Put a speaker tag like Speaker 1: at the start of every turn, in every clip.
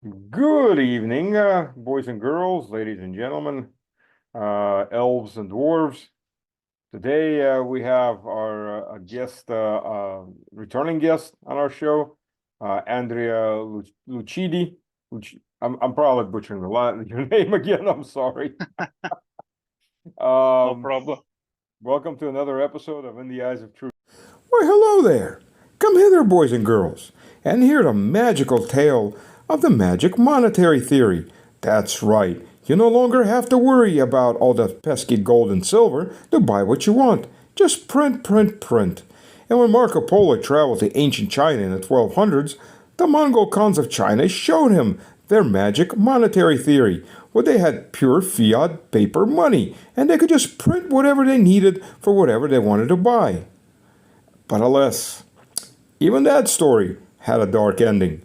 Speaker 1: Good evening, boys and girls, ladies and gentlemen, elves and dwarves. Today we have our returning guest on our show, Andrea Lucidi. I'm probably butchering your name again. I'm sorry.
Speaker 2: No
Speaker 1: Um,
Speaker 2: problem.
Speaker 1: Welcome to another episode of In the Eyes of Truth.
Speaker 3: Why, hello there. Come hither, boys and girls, and hear the magical tale of the magic monetary theory. That's right. You no longer have to worry about all the pesky gold and silver to buy what you want. Just print, print, print. And when Marco Polo traveled to ancient China in the 1200s, the Mongol Khans of China showed him their magic monetary theory, where they had pure fiat paper money, and they could just print whatever they needed for whatever they wanted to buy. But alas, even that story had a dark ending.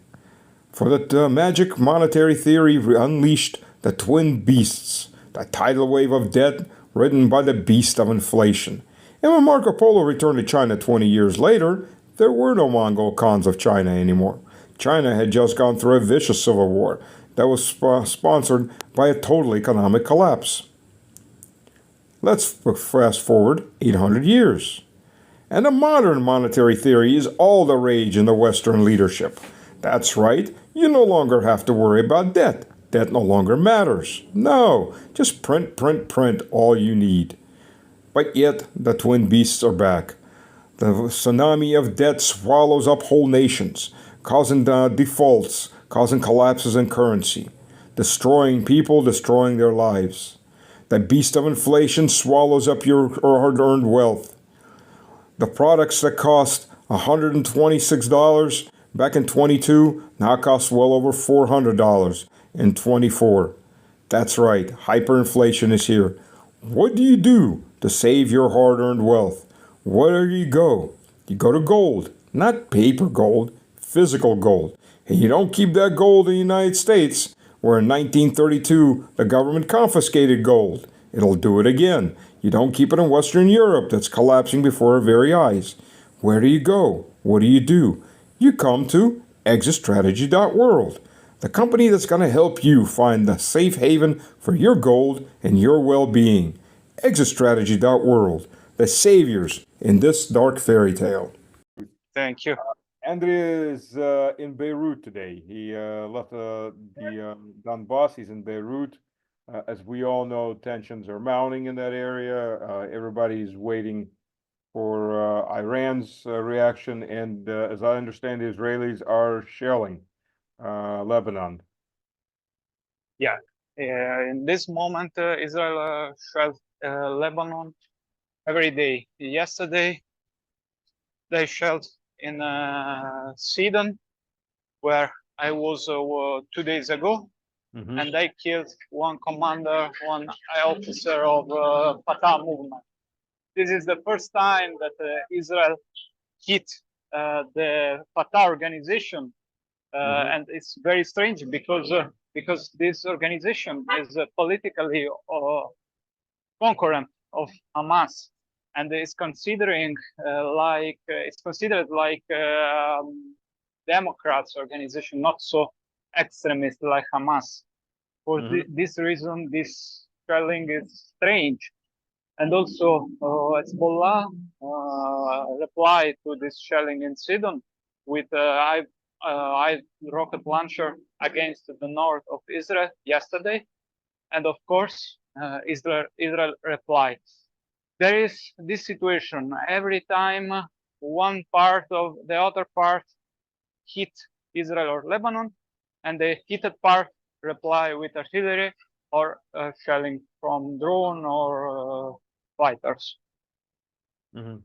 Speaker 3: For the magic monetary theory unleashed the twin beasts, the tidal wave of debt ridden by the beast of inflation. And when Marco Polo returned to China 20 years later, there were no Mongol Khans of China anymore. China had just gone through a vicious civil war that was sponsored by a total economic collapse. Let's fast forward 800 years. And the modern monetary theory is all the rage in the Western leadership. That's right, you no longer have to worry about debt. Debt no longer matters. No, just print, print, print all you need. But yet, the twin beasts are back. The tsunami of debt swallows up whole nations, causing defaults, causing collapses in currency, destroying people, destroying their lives. The beast of inflation swallows up your hard earned wealth. The products that cost $126 back in 22 now cost well over $400 in 24. That's right, hyperinflation is here. What do you do to save your hard earned wealth? Where do you go? You go to gold, not paper gold, physical gold. And you don't keep that gold in the United States, where in 1932 the government confiscated gold. It'll do it again. You don't keep it in Western Europe that's collapsing before our very eyes. Where do you go? What do? You come to exitstrategy.world, the company that's going to help you find the safe haven for your gold and your well being. Exitstrategy.world, the saviors in this dark fairy tale.
Speaker 2: Thank you.
Speaker 1: Andrea is in Beirut today. He left the Donbass. He's in Beirut. As we all know, tensions are mounting in that area. Everybody's waiting for Iran's reaction, and as I understand, the Israelis are shelling Lebanon.
Speaker 2: Yeah. In this moment, Israel shelled Lebanon every day. Yesterday, they shelled in Sidon, where I was 2 days ago, and they killed one commander, one officer of Fatah movement. This is the first time that Israel hit the Fatah organization, and it's very strange because this organization is politically concurrent of Hamas, and is considering it's considered like Democrats organization, not so extremist like Hamas. For this reason, this shelling is strange. And also, Hezbollah replied to this shelling in Sidon with I rocket launcher against the north of Israel yesterday, and of course, Israel replied. There is this situation every time one part of the other part hit Israel or Lebanon, and the hit part reply with artillery or shelling from drone or fighters.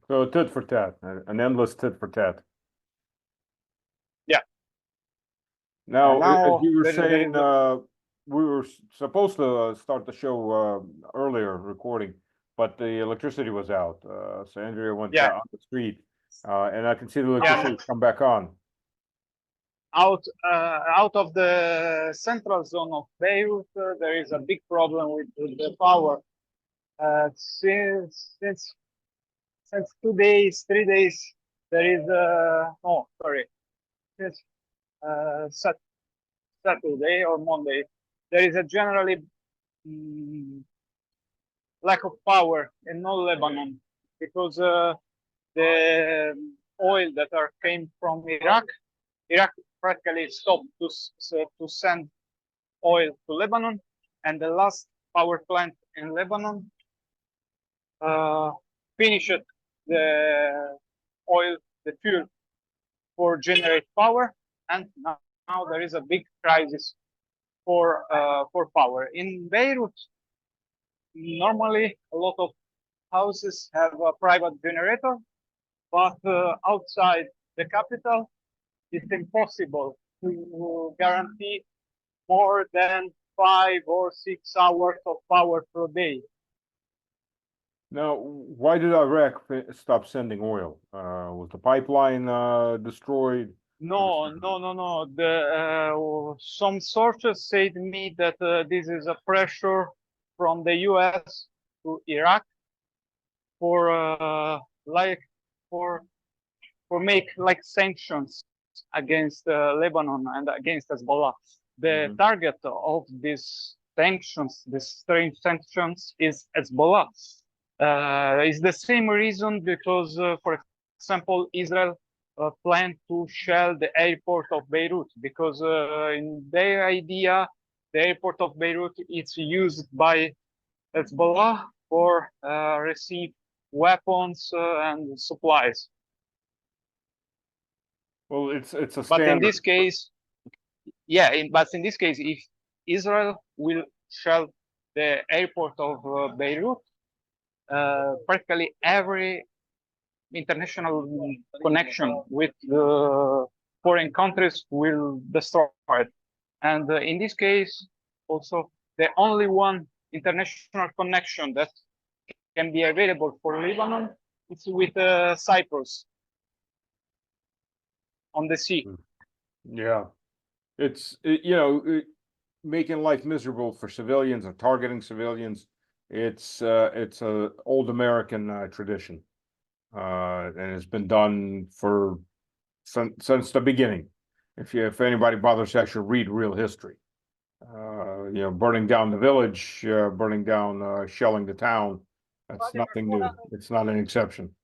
Speaker 1: So tit for tat, an endless tit for tat.
Speaker 2: Yeah.
Speaker 1: Now, as you were
Speaker 2: there
Speaker 1: saying,
Speaker 2: is
Speaker 1: we were supposed to start the show earlier, recording, but the electricity was out. So Andrea went
Speaker 2: yeah,
Speaker 1: on the street, and I can see the electricity come back on.
Speaker 2: out of the central zone of Beirut, there is a big problem with the power. Since 2 days, 3 days, there is no, sorry, since Saturday or Monday, there is a generally lack of power in all Lebanon because the oil that came from Iraq practically stopped to send oil to Lebanon, and the last power plant in Lebanon finished the oil, the fuel for generate power, and now there is a big crisis for power. In Beirut, normally a lot of houses have a private generator, but outside the capital, it's impossible to guarantee more than 5 or 6 hours of power per day.
Speaker 1: Now, why did Iraq stop sending oil? Was the pipeline destroyed?
Speaker 2: No. Some sources say to me that this is a pressure from the U.S. to Iraq for make like sanctions against Lebanon and against Hezbollah. The target of these sanctions, these strange sanctions, is Hezbollah. It's the same reason because, for example, Israel planned to shell the airport of Beirut because in their idea, the airport of Beirut is used by Hezbollah for receive weapons and supplies.
Speaker 1: Well, it's a standard.
Speaker 2: But in this case, but in this case, if Israel will shell the airport of Beirut, practically every international connection with foreign countries will destroy it. And in this case, also the only one international connection that can be available for Lebanon is with Cyprus on the sea.
Speaker 1: Yeah, it's making life miserable for civilians and targeting civilians. It's a old American tradition, and it's been done since the beginning. If anybody bothers to actually read real history, burning down the village, burning down, shelling the town, that's nothing new. It's not an exception,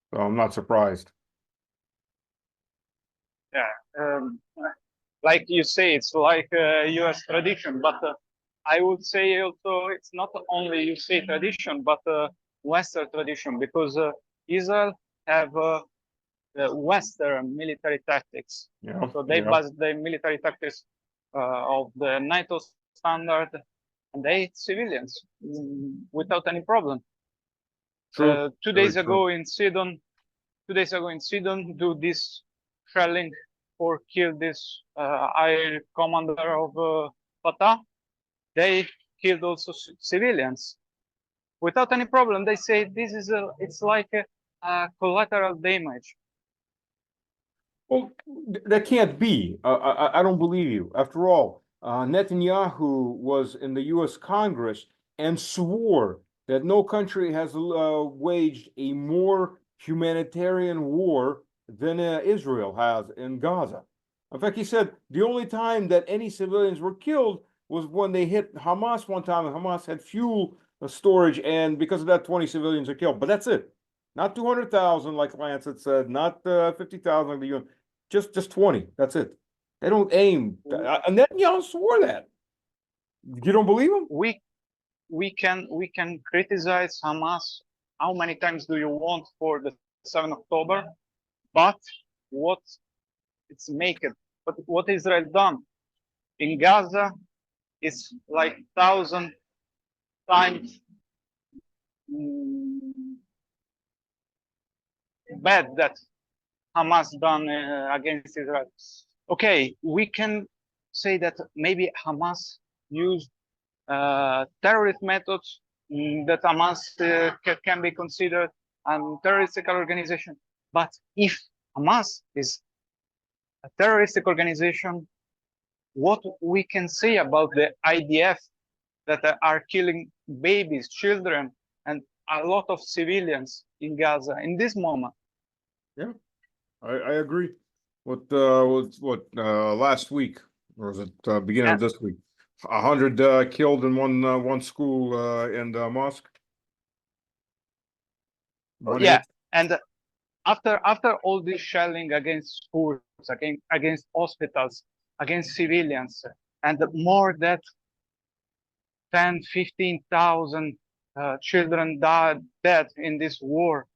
Speaker 1: so I'm not surprised.
Speaker 2: Yeah, like you say, it's like U.S. tradition, but I would say also it's not only you say tradition, but Western tradition, because Israel have Western military tactics.
Speaker 1: Yeah,
Speaker 2: so they base the military tactics of the NATO standard, and they hit civilians without any problem.
Speaker 1: True.
Speaker 2: 2 days ago in Sidon, do this shelling for kill this air commander of Fatah. They killed also civilians without any problem. They say this is it's like a collateral damage.
Speaker 1: Well, that can't be. I don't believe you. After all, Netanyahu was in the U.S. Congress and swore that no country has waged a more humanitarian war than Israel has in Gaza. In fact, he said the only time that any civilians were killed was when they hit Hamas one time, and Hamas had fuel storage, and because of that, 20 civilians are killed. But that's it. Not 200,000 like Lance had said, not 50,000 like the UN. Just 20. That's it. They don't aim. Netanyahu swore that. You don't believe him?
Speaker 2: We can criticize Hamas how many times do you want for the 7th October, but what Israel done in Gaza is like 1,000 times bad that Hamas done against Israel. Okay, we can say that maybe Hamas used terrorist methods, that Hamas can be considered a terroristic organization. But if Hamas is a terroristic organization, what we can say about the IDF that are killing babies, children, and a lot of civilians in Gaza in this moment?
Speaker 1: Yeah, I agree. Last week Or was it beginning of
Speaker 2: And
Speaker 1: this week? 100 killed in one school and mosque. One
Speaker 2: yeah,
Speaker 1: hit.
Speaker 2: and after all this shelling against schools, against hospitals, against civilians, and more than 10, 15,000 children died dead in this war,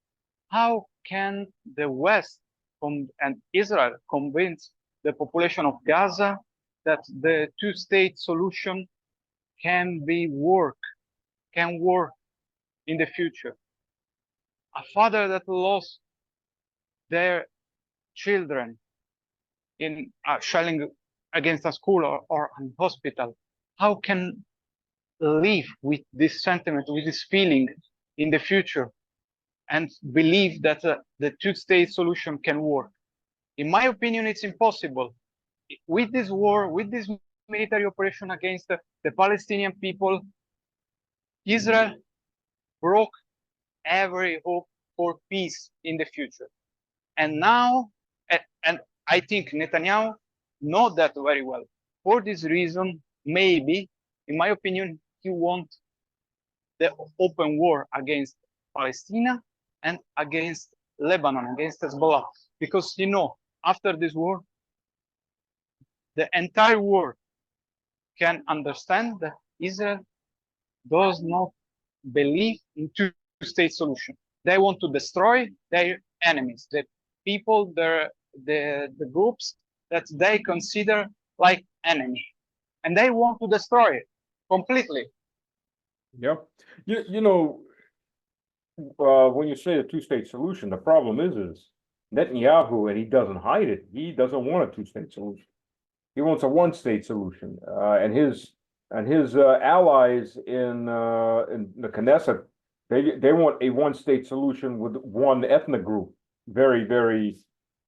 Speaker 2: how can the West and Israel convince the population of Gaza that the two-state solution can work in the future? A father that lost their children in shelling against a school or a hospital, how can live with this sentiment, with this feeling in the future, and believe that the two-state solution can work? In my opinion, it's impossible. With this war, with this military operation against the Palestinian people, Israel broke every hope for peace in the future. And now, and I think Netanyahu knows that very well. For this reason, maybe, in my opinion, he wants the open war against Palestine and against Lebanon, against Hezbollah, because after this war, the entire world can understand that Israel does not believe in two-state solution. They want to destroy their enemies, the people, the groups that they consider like enemy, and they want to destroy it completely.
Speaker 1: Yep. When you say a two-state solution, the problem is Netanyahu, and he doesn't hide it. He doesn't want a two-state solution. He wants a one-state solution, and his allies in the Knesset, they want a one-state solution with one ethnic group, very, very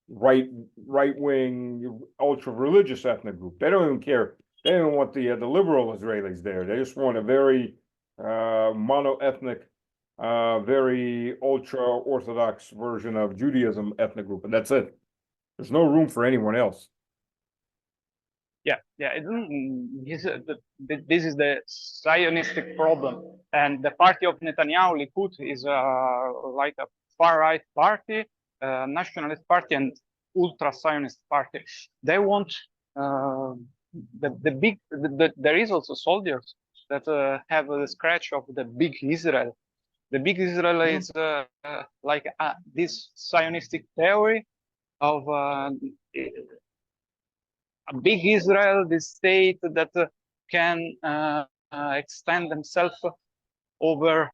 Speaker 1: right-wing, ultra-religious ethnic group. They don't even care. They don't want the liberal Israelis there. They just want a very mono-ethnic, very ultra-Orthodox version of Judaism ethnic group, and that's it. There's no room for anyone else.
Speaker 2: Yeah. This is the Zionistic problem, and the party of Netanyahu, Likud, is like a far-right party, nationalist party, and ultra-Zionist party. They want there is also soldiers that have a scratch of the big Israel. The big Israel is like this Zionistic theory of a big Israel, this state that can extend themselves over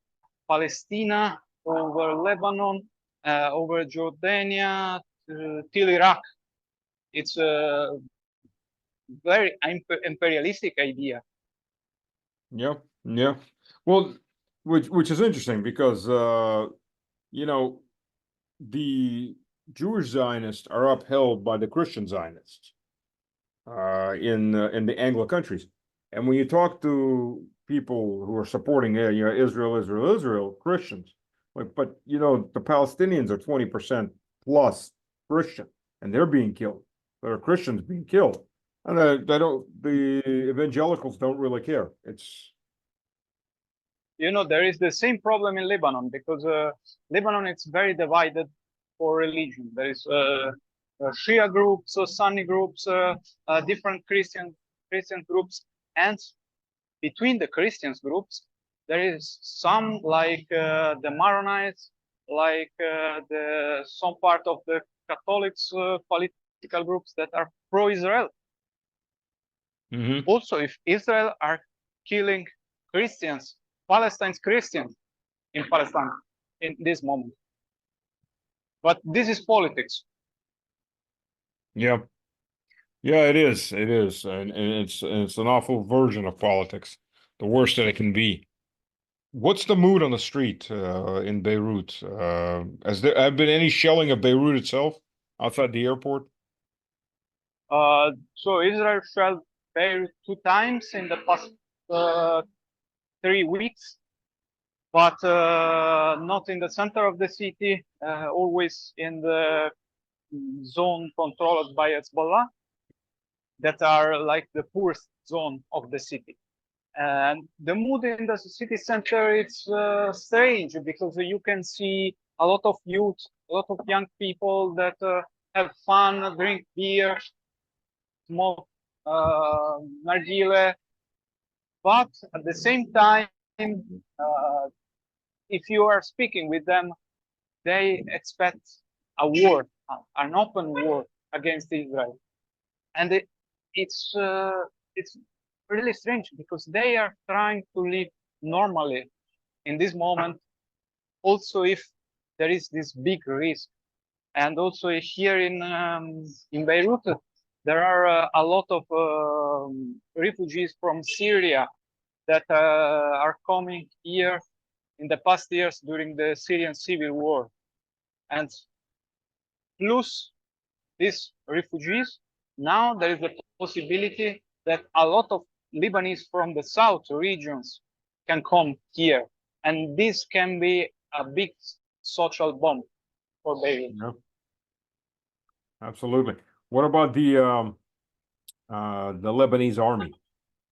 Speaker 2: Palestine, over Lebanon, over Jordania, till Iraq. It's a very imperialistic idea.
Speaker 1: Yeah. Well, which is interesting because the Jewish Zionists are upheld by the Christian Zionists in the Anglo countries, and when you talk to people who are supporting Israel, Christians, but the Palestinians are 20% plus Christian, and they're being killed. There are Christians being killed, and the evangelicals don't really care.
Speaker 2: There is the same problem in Lebanon, because Lebanon is very divided for religion. There is Shia groups, Sunni groups, different Christian groups, and between the Christians groups, there is some like the Maronites, like some part of the Catholics political groups that are pro-Israel.
Speaker 1: Mm-hmm.
Speaker 2: Also, if Israel are killing Christians, Palestine's Christians in Palestine in this moment. But this is politics.
Speaker 1: Yeah, it is, and it's an awful version of politics, the worst that it can be. What's the mood on the street in Beirut? Has there have been any shelling of Beirut itself outside the airport?
Speaker 2: So Israel shelled Beirut 2 times in the past 3 weeks, but not in the center of the city, always in the zone controlled by Hezbollah. that are like the poorest zone of the city. And the mood in the city center, it's strange because you can see a lot of youth, a lot of young people that have fun, drink beer, smoke nargile, but at the same time, if you are speaking with them, they expect a war, an open war against Israel, and it's really strange because they are trying to live normally in this moment. Also, if there is this big risk, and also here in Beirut, there are a lot of refugees from Syria that are coming here in the past years during the Syrian civil war, and plus these refugees, now there is a possibility that a lot of Lebanese from the south regions can come here, and this can be a big social bomb for Beirut.
Speaker 1: Yeah. Absolutely. What about the Lebanese Army?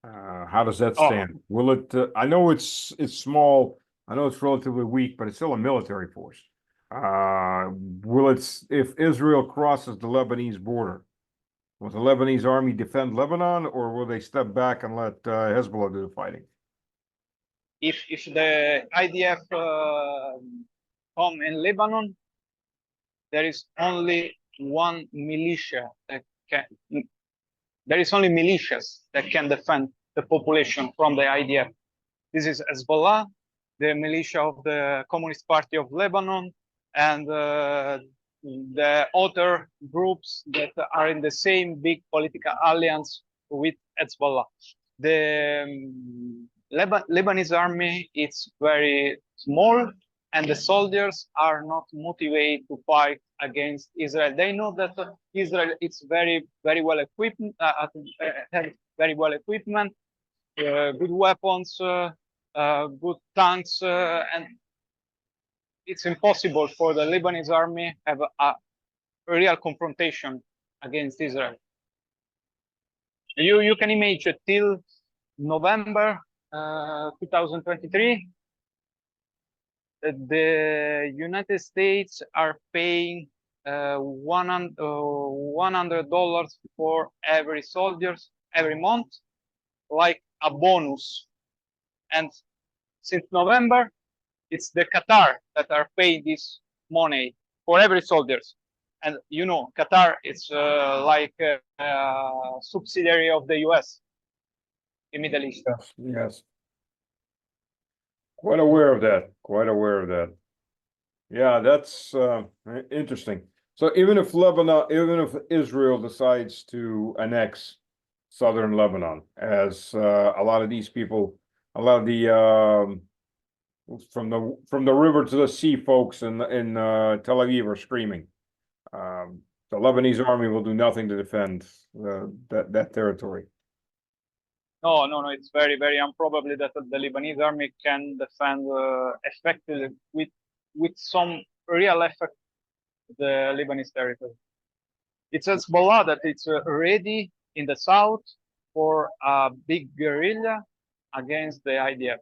Speaker 1: How does that stand? Will it? I know it's small. I know it's relatively weak, but it's still a military force. Will it? If Israel crosses the Lebanese border, will the Lebanese Army defend Lebanon, or will they step back and let Hezbollah do the fighting?
Speaker 2: If the IDF come in Lebanon, there is only one militia that can. There is only militias that can defend the population from the IDF. This is Hezbollah, the militia of the Communist Party of Lebanon, and the other groups that are in the same big political alliance with Hezbollah. The Lebanese army is very small, and the soldiers are not motivated to fight against Israel. They know that Israel is very well equipped, has very well equipment, good weapons, good tanks, and it's impossible for the Lebanese army have a real confrontation against Israel. You can imagine till November 2023, the United States are paying $100 for every soldiers every month, like a bonus. And since November, it's the Qatar that are paying this money for every soldiers. And you know, Qatar is like a subsidiary of the US in Middle East.
Speaker 1: Yes. Yes. Quite aware of that. Quite aware of that. Yeah, that's interesting. So even if Israel decides to annex southern Lebanon, as a lot of these people, a lot of the from the river to the sea folks in Tel Aviv are screaming. The Lebanese army will do nothing to defend that territory.
Speaker 2: No, it's very improbable that the Lebanese army can defend effectively with some real effect the Lebanese territory. It's Hezbollah that it's ready in the south for a big guerrilla against the IDF,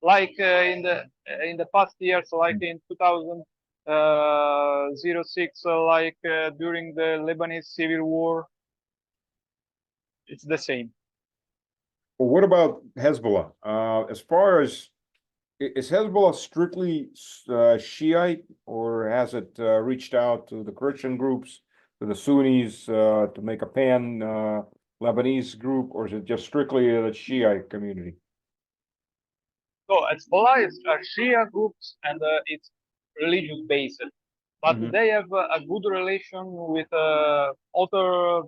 Speaker 2: like in the past years, like in 2006, like during the Lebanese civil war. It's the same.
Speaker 1: Well, what about Hezbollah? As far as is Hezbollah strictly Shiite, or has it reached out to the Christian groups, to the Sunnis, to make a pan Lebanese group, or is it just strictly the Shiite community?
Speaker 2: So Hezbollah is a Shia groups, and it's religious based, but they have a good relation with other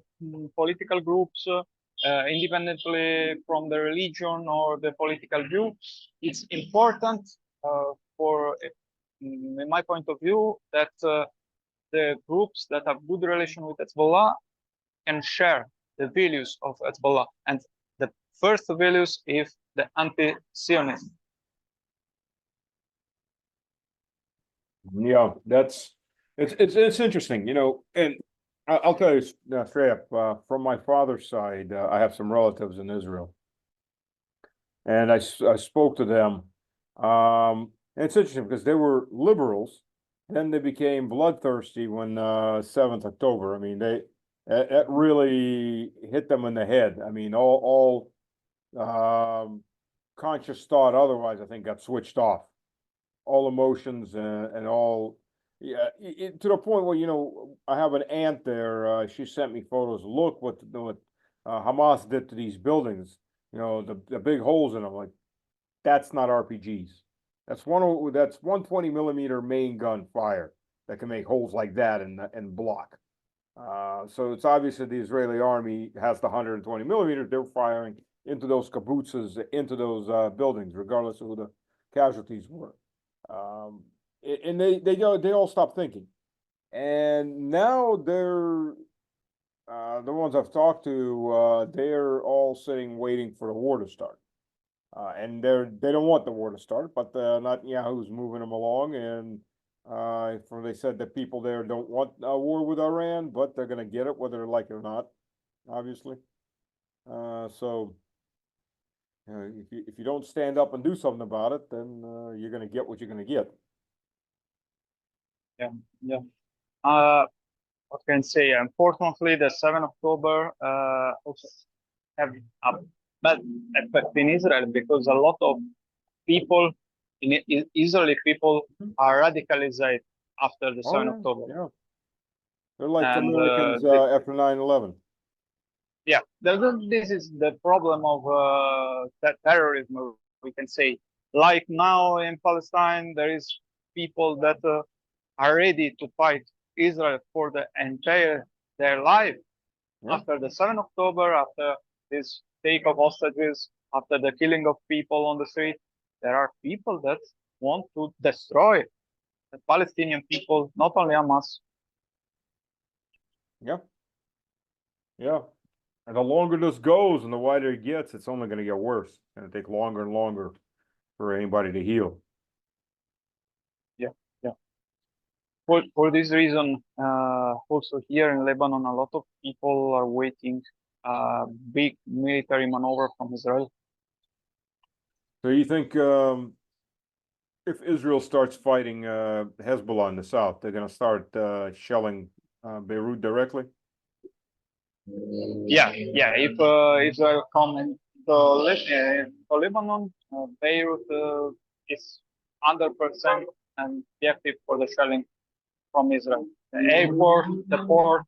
Speaker 2: political groups. Independently from the religion or the political view, it's important in my point of view, that the groups that have good relation with Hezbollah can share the values of Hezbollah, and the first values is the anti-Zionism.
Speaker 1: Yeah, it's interesting, you know, and I'll tell you straight up, from my father's side, I have some relatives in Israel. And I spoke to them. And it's interesting because they were liberals, then they became bloodthirsty when 7th October. I mean, that really hit them in the head. I mean, all conscious thought otherwise, I think, got switched off. All emotions and all, yeah, to the point where, you know, I have an aunt there. She sent me photos. Look what Hamas did to these buildings. You know, the big holes in them. Like, that's not RPGs. That's 120 millimeter main gun fire that can make holes like that and block. So it's obvious that the Israeli army has the 120 millimeter. They're firing into those kibbutzes, into those buildings, regardless of who the casualties were. And they all stopped thinking. And now they're the ones I've talked to, they're all sitting waiting for the war to start. And they don't want the war to start, but Netanyahu's moving them along, and they said that people there don't want a war with Iran, but they're going to get it whether they like it or not, obviously. So if you don't stand up and do something about it, then you're going to get what you're going to get.
Speaker 2: Yeah. What can I say? Unfortunately, the 7th October also have a bad effect in Israel because a lot of people, Israeli people, are radicalized after the 7th October.
Speaker 1: Yeah. They're like
Speaker 2: And,
Speaker 1: Americans after 9/11.
Speaker 2: Yeah, this is the problem of terrorism, we can say. Like now in Palestine, there is people that are ready to fight Israel for their life.
Speaker 1: Yeah.
Speaker 2: After the 7th October, after this take of hostages, after the killing of people on the street, there are people that want to destroy the Palestinian people, not only Hamas.
Speaker 1: Yeah. Yeah. And the longer this goes and the wider it gets, it's only going to get worse. It's going to take longer and longer for anybody to heal.
Speaker 2: Yeah. For this reason, also here in Lebanon, a lot of people are waiting big military maneuver from Israel.
Speaker 1: So you think if Israel starts fighting Hezbollah in the south, they're going to start shelling Beirut directly?
Speaker 2: Yeah. If Israel come into Lebanon, Beirut is 100% and objective for the shelling from Israel. The airport, the port,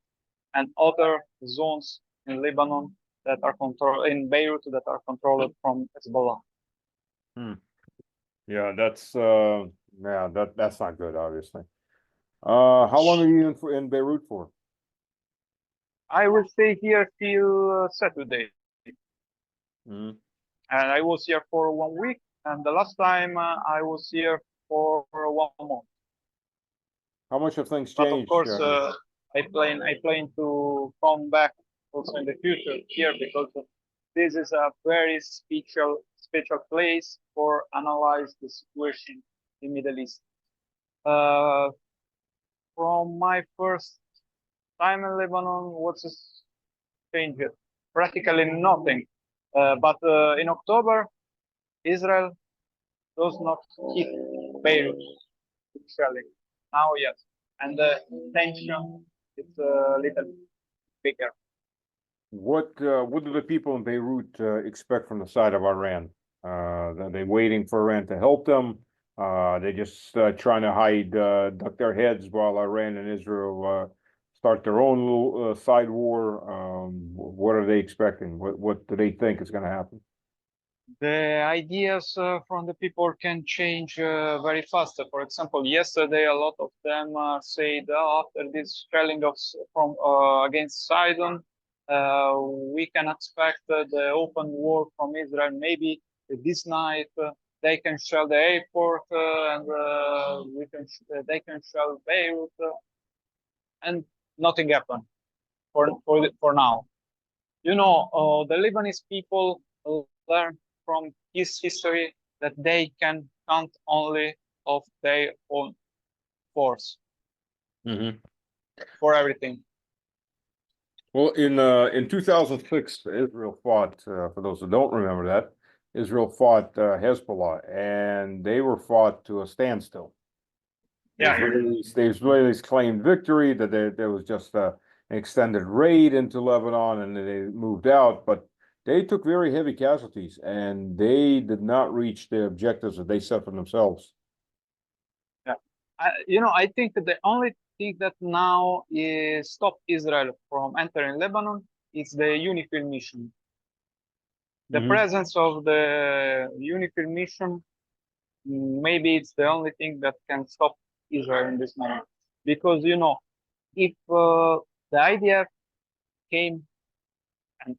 Speaker 2: and other zones in Lebanon that are controlled in Beirut that are controlled from Hezbollah.
Speaker 1: Yeah, that's not good, obviously. How long are you in Beirut for?
Speaker 2: I will stay here till Saturday. And I was here for 1 week, and the last time I was here for 1 month.
Speaker 1: How much have things
Speaker 2: But
Speaker 1: changed?
Speaker 2: of course, I plan to come back also in the future here because this is a very special place for analyze the situation in Middle East. From my first time in Lebanon, what's changed? Practically nothing. But in October, Israel does not hit Beirut with shelling. Now, yes. And the tension is a little bigger.
Speaker 1: What do the people in Beirut expect from the side of Iran? Are they waiting for Iran to help them? They just trying to hide, duck their heads while Iran and Israel start their own little side war. What are they expecting? What do they think is going to happen?
Speaker 2: The ideas from the people can change very fast. For example, yesterday a lot of them said after this shelling from against Sidon, we can expect the open war from Israel. Maybe this night they can shell the airport and they can shell Beirut, and nothing happened for now. You know, the Lebanese people learn from his history that they can count only of their own force for everything.
Speaker 1: Well, in 2006, Israel fought. For those who don't remember that, Israel fought Hezbollah, and they were fought to a standstill.
Speaker 2: Yeah.
Speaker 1: The Israelis claimed victory, that there was just an extended raid into Lebanon, and they moved out. But they took very heavy casualties, and they did not reach the objectives that they set for themselves.
Speaker 2: Yeah. I think that the only thing that now is stop Israel from entering Lebanon is the UNIFIL mission. The presence of the UNIFIL mission, maybe it's the only thing that can stop Israel in this moment. Because, if the IDF came and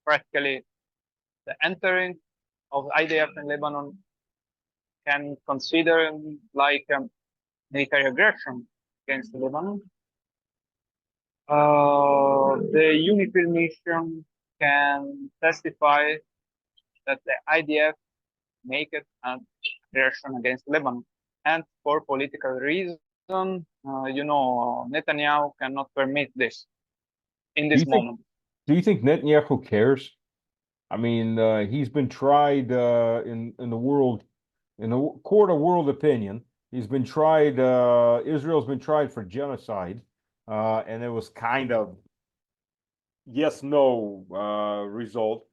Speaker 2: practically the entering of IDF in Lebanon can consider like military aggression against Lebanon. The UNIFIL mission can testify that the IDF make it an aggression against Lebanon. And for political reason, Netanyahu cannot permit this in this moment.
Speaker 1: Do you think Netanyahu cares? I mean, he's been tried in the world, in the court of world opinion. He's been tried. Israel's been tried for genocide, and it was kind of yes/no result.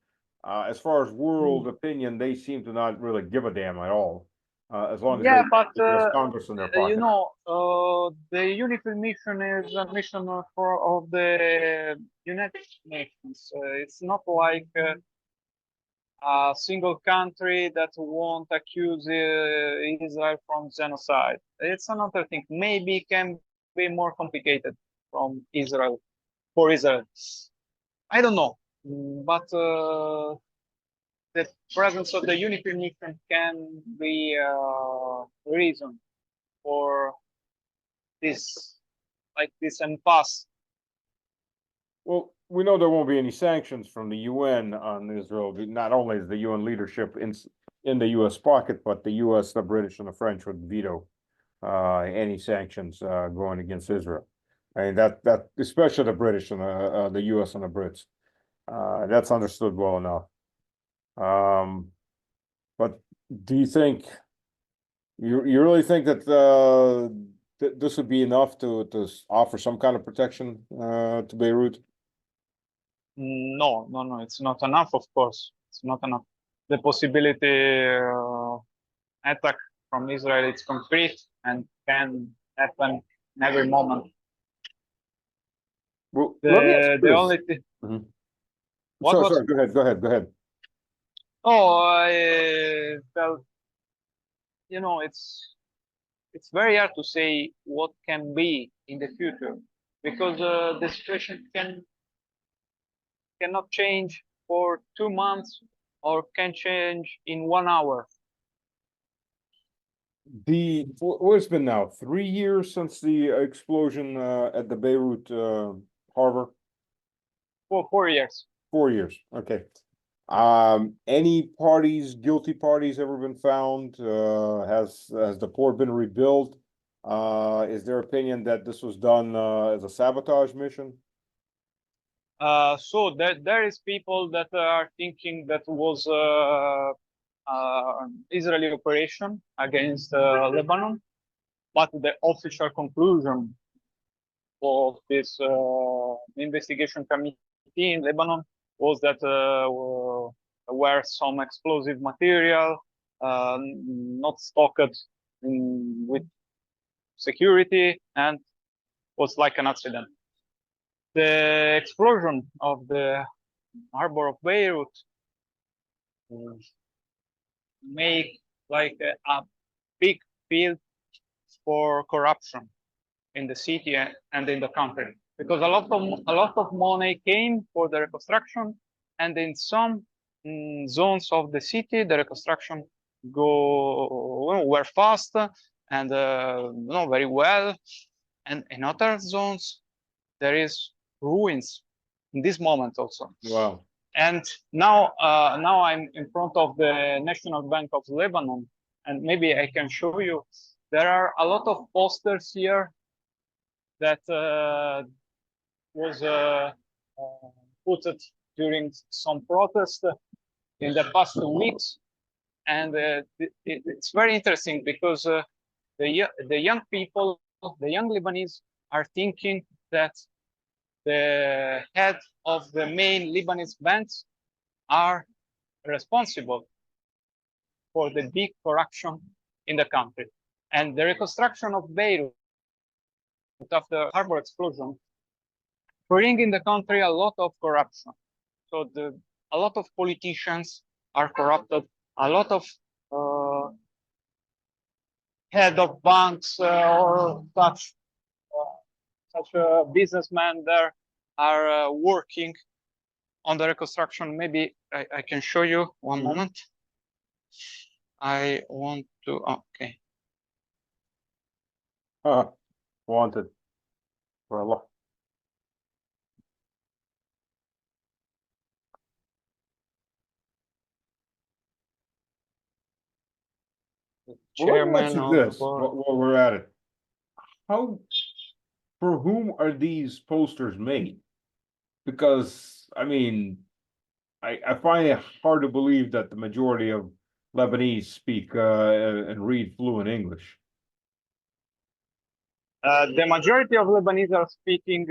Speaker 1: As far as world opinion, they seem to not really give a damn at all. As long as they
Speaker 2: but
Speaker 1: have Congress in their pocket.
Speaker 2: the UNIFIL mission is a mission of the United Nations. It's not like a single country that won't accuse Israel from genocide. It's another thing. Maybe it can be more complicated from Israel, for Israel. I don't know, but the presence of the UNIFIL mission can be a reason for this impasse.
Speaker 1: Well, we know there won't be any sanctions from the UN on Israel. Not only is the UN leadership in the US pocket, but the US, the British, and the French would veto any sanctions going against Israel. I mean that especially the British and the US and the Brits. That's understood well enough. But do you think you really think that this would be enough to offer some kind of protection to Beirut?
Speaker 2: No, it's not enough, of course. It's not enough. The possibility attack from Israel is concrete and can happen in every moment.
Speaker 1: Well, let me ask you
Speaker 2: The
Speaker 1: this.
Speaker 2: only thing.
Speaker 1: Sorry, go ahead.
Speaker 2: Oh, I felt, it's very hard to say what can be in the future because the situation cannot change for 2 months or can change in 1 hour.
Speaker 1: What's been now 3 years since the explosion at the Beirut harbor?
Speaker 2: For 4 years.
Speaker 1: 4 years. Okay. Any guilty parties ever been found? Has the port been rebuilt? Is their opinion that this was done as a sabotage mission?
Speaker 2: So there is people that are thinking that was Israeli operation against Lebanon, but the official conclusion of this investigation committee in Lebanon was that were some explosive material not stocked with security and was like an accident. The explosion of the harbor of Beirut make like a big field for corruption in the city and in the country, because a lot of money came for the reconstruction, and in some zones of the city the reconstruction were fast and very well, and in other zones there is ruins in this moment also.
Speaker 1: Wow.
Speaker 2: And now I'm in front of the National Bank of Lebanon, and maybe I can show you. There are a lot of posters here that was put it during some protest in the past 2 weeks. And it's very interesting because the young people, the young Lebanese, are thinking that the head of the main Lebanese banks are responsible for the big corruption in the country. And the reconstruction of Beirut after harbor explosion bring in the country a lot of corruption. So a lot of politicians are corrupted, a lot of head of banks or such businessmen there are working on the reconstruction. Maybe I can show you one moment. I want to, okay.
Speaker 1: Wanted. Well, let me ask you this while we're at it. How, for whom are these posters made? Because, I mean, I find it hard to believe that the majority of Lebanese speak and read fluent English.
Speaker 2: The majority of Lebanese are speaking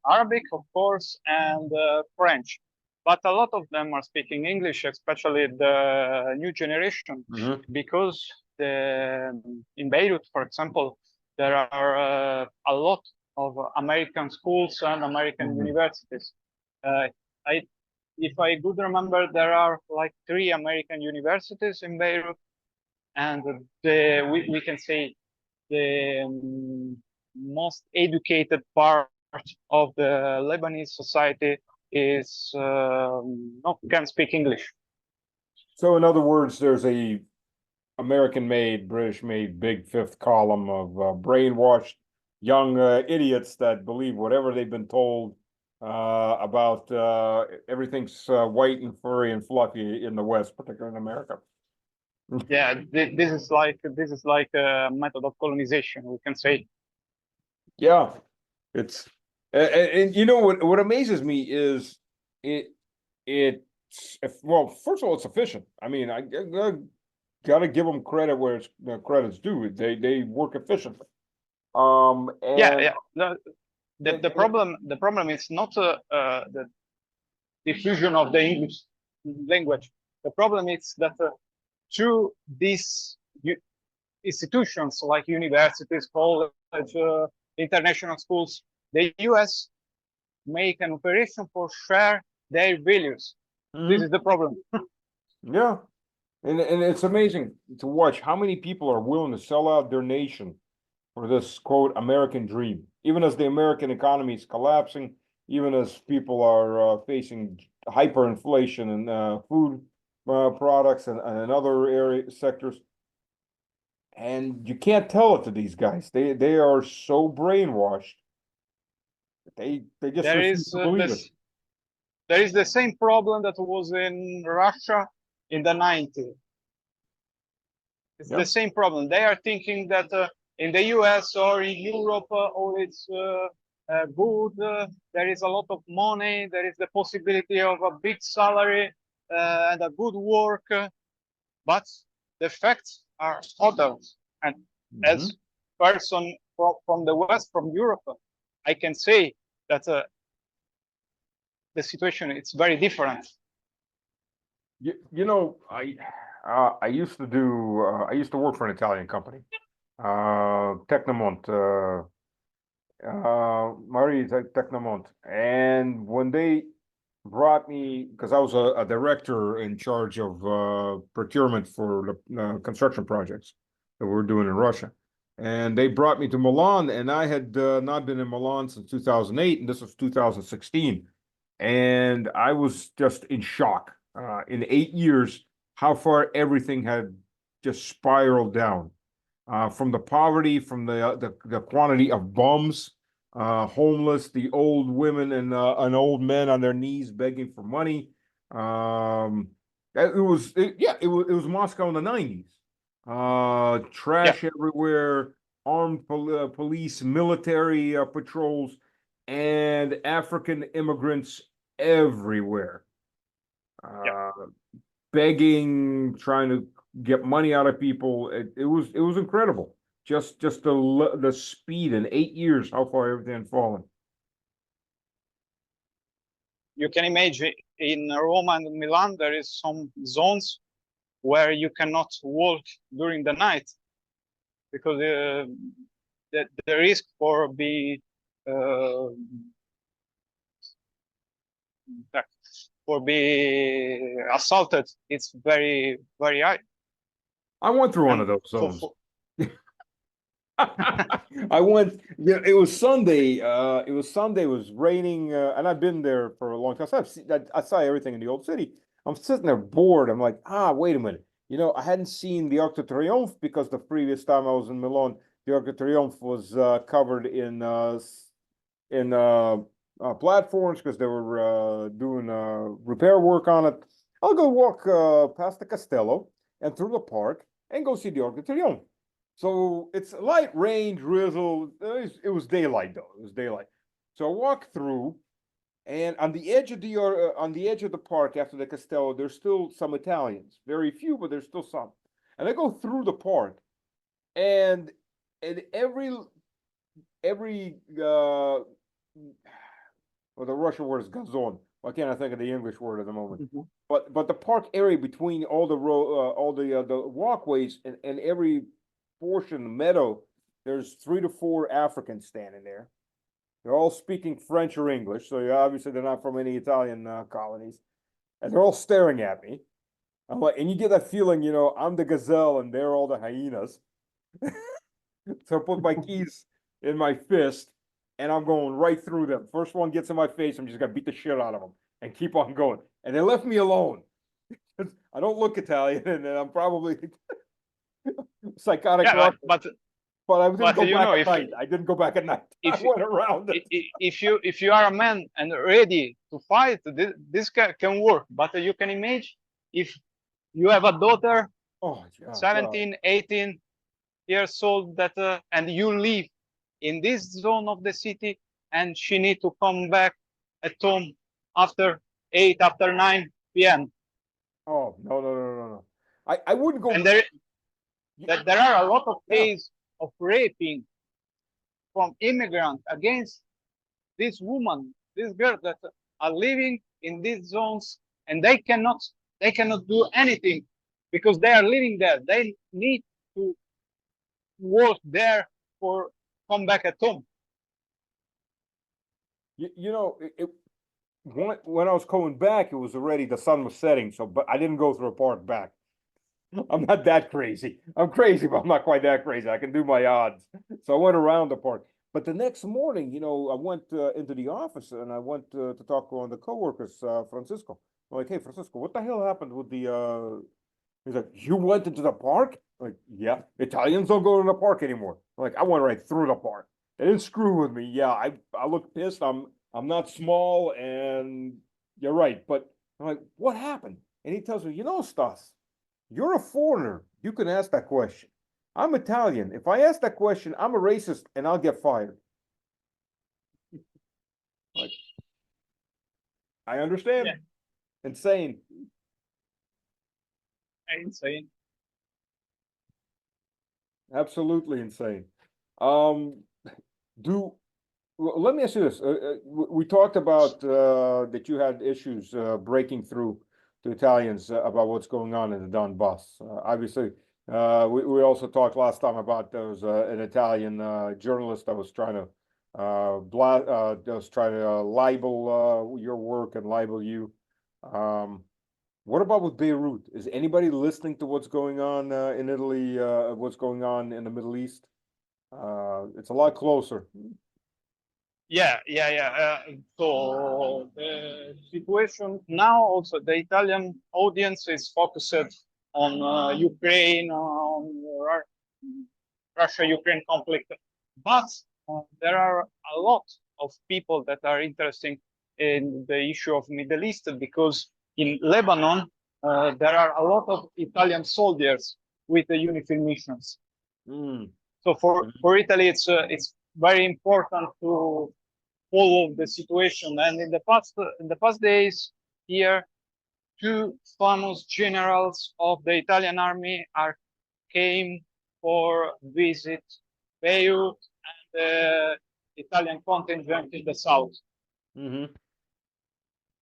Speaker 2: Arabic, of course, and French. But a lot of them are speaking English, especially the new generation, because in Beirut, for example, there are a lot of American schools and American universities. If I could remember, there are like 3 American universities in Beirut, and we can say the most educated part of the Lebanese society is can speak English.
Speaker 1: So in other words, there's a American-made, British-made big fifth column of brainwashed young idiots that believe whatever they've been told about everything's white and furry and fluffy in the West, particularly in America.
Speaker 2: Yeah, this is like a method of colonization, we can say.
Speaker 1: Yeah, it's and you know what amazes me is well, first of all, it's efficient. I mean, I gotta give them credit where it's credit's due. They work efficiently.
Speaker 2: Yeah. The problem is not the diffusion of the English language. The problem is that through these institutions like universities, college, international schools, the US make an operation for share their values. This is the problem.
Speaker 1: Yeah, and it's amazing to watch how many people are willing to sell out their nation for this quote American dream, even as the American economy is collapsing, even as people are facing hyperinflation in food products and other sectors. And you can't tell it to these guys. They are so brainwashed. They just refuse to believe it.
Speaker 2: There is the same problem that was in Russia in the 90s. It's the same problem. They are thinking that in the US or in Europe, all it's good. There is a lot of money. There is the possibility of a big salary and a good work. But the facts are others. And as person from the West, from Europe, I can say that the situation it's very different.
Speaker 1: You know, I used to work for an Italian company, Tecnomont, Marie Tecnomont, and when they brought me, because I was a director in charge of procurement for the construction projects that we were doing in Russia, and they brought me to Milan, and I had not been in Milan since 2008, and this was 2016, and I was just in shock. In 8 years, how far everything had just spiraled down, from the poverty, from the quantity of bums, homeless, the old women and old men on their knees begging for money. It was Moscow in the 90s. Trash everywhere, armed police, military patrols. and African immigrants everywhere,
Speaker 2: Yeah.
Speaker 1: begging, trying to get money out of people. It was incredible. Just the speed in 8 years, how far everything had fallen.
Speaker 2: You can imagine in Rome and Milan, there is some zones where you cannot walk during the night because the risk for being uh, assaulted it's very very high.
Speaker 1: I went through one of
Speaker 2: And
Speaker 1: those zones. I went, yeah, it was Sunday. It was raining, and I've been there for a long time. So I saw everything in the old city. I'm sitting there bored. I'm like, wait a minute. I hadn't seen the Arc de Triomphe because the previous time I was in Milan, the Arc de Triomphe was covered in platforms because they were doing repair work on it. I'll go walk past the Castello and through the park and go see the Arc de Triomphe. So it's light rain, drizzle. It was daylight though. It was daylight. So I walk through, and on the edge of the park after the Castello, there's still some Italians. Very few, but there's still some. And I go through the park, and every well, the Russian word is gazon. Why can't I think of the English word at the moment?
Speaker 2: Mhm.
Speaker 1: But the park area between all the walkways and every portion, the meadow, there's 3 to 4 Africans standing there. They're all speaking French or English, so obviously they're not from any Italian colonies, and they're all staring at me. I'm like, and you get that feeling, I'm the gazelle and they're all the hyenas. So I put my keys in my fist, and I'm going right through them. First one gets in my face, I'm just gonna beat the shit out of them and keep on going. And they left me alone. I don't look Italian, and I'm probably psychotic.
Speaker 2: Yeah,
Speaker 1: but I didn't go
Speaker 2: you
Speaker 1: back
Speaker 2: know,
Speaker 1: at night. I didn't go back at night. I went around it.
Speaker 2: if you are a man and ready to fight, this can work. But you can imagine if you have a daughter,
Speaker 1: Oh, yeah,
Speaker 2: 17, 18 years old, that and you live in this zone of the city, and she need to come back at home after 8, after 9 p.m.
Speaker 1: Oh, no. I wouldn't go.
Speaker 2: And there are a lot of cases of raping from immigrants against this woman, this girl that are living in these zones, and they cannot do anything because they are living there. They need to work there for come back at home.
Speaker 1: When I was coming back, it was already, the sun was setting. So, but I didn't go through a park back. I'm not that crazy. I'm crazy, but I'm not quite that crazy. I can do my odds. So I went around the park. But the next morning, I went into the office and I went to talk to one of the coworkers, Francisco. I'm like, hey, Francisco, what the hell happened with the? He's like, you went into the park? I'm like, yeah, Italians don't go to the park anymore. I'm like, I went right through the park. They didn't screw with me. Yeah, I look pissed. I'm not small, and you're right. But I'm like, what happened? And he tells me, Stas, you're a foreigner. You can ask that question. I'm Italian. If I ask that question, I'm a racist and I'll get fired. Like, I understand.
Speaker 2: Yeah.
Speaker 1: Insane.
Speaker 2: Insane.
Speaker 1: Absolutely insane. Let me ask you this. We talked about that you had issues breaking through to Italians about what's going on in the Donbass. Obviously, we also talked last time about there was an Italian journalist that was trying to libel your work and libel you. What about with Beirut? Is anybody listening to what's going on in Italy? What's going on in the Middle East? It's a lot closer.
Speaker 2: Yeah. So the situation now, also the Italian audience is focused on Ukraine, on Russia-Ukraine conflict, but there are a lot of people that are interested in the issue of Middle East, because in Lebanon there are a lot of Italian soldiers with the UNIFIL missions. So for Italy, it's very important to follow the situation. And in the past days here, two famous generals of the Italian army came for visit Beirut and the Italian contingent in the south.
Speaker 1: Mm-hmm.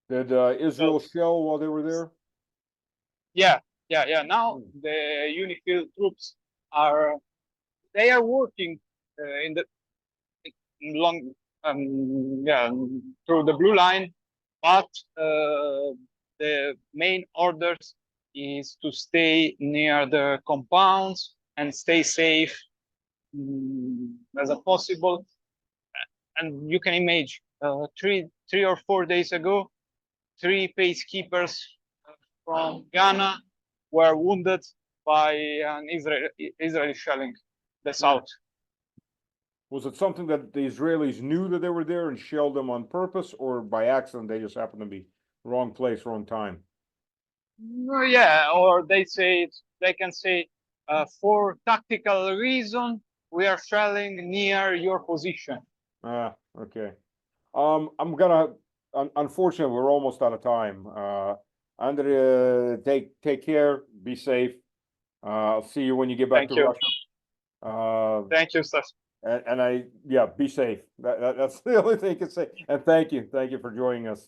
Speaker 1: Did Israel shell while they were there?
Speaker 2: Yeah. Now the UNIFIL troops are working in the long through the blue line, but the main orders is to stay near the compounds and stay safe as possible. And you can imagine 3 or 4 days ago, 3 peacekeepers from Ghana were wounded by an Israeli shelling the south.
Speaker 1: Was it something that the Israelis knew that they were there and shelled them on purpose, or by accident they just happened to be wrong place, wrong time?
Speaker 2: Yeah, or they can say for tactical reason we are shelling near your position.
Speaker 1: Ah, okay. I'm gonna. Unfortunately, we're almost out of time. Andrea, take care. Be safe. I'll see you when you get back to Russia.
Speaker 2: Thank you, Stas.
Speaker 1: And be safe. That's the only thing I can say. And thank you for joining us.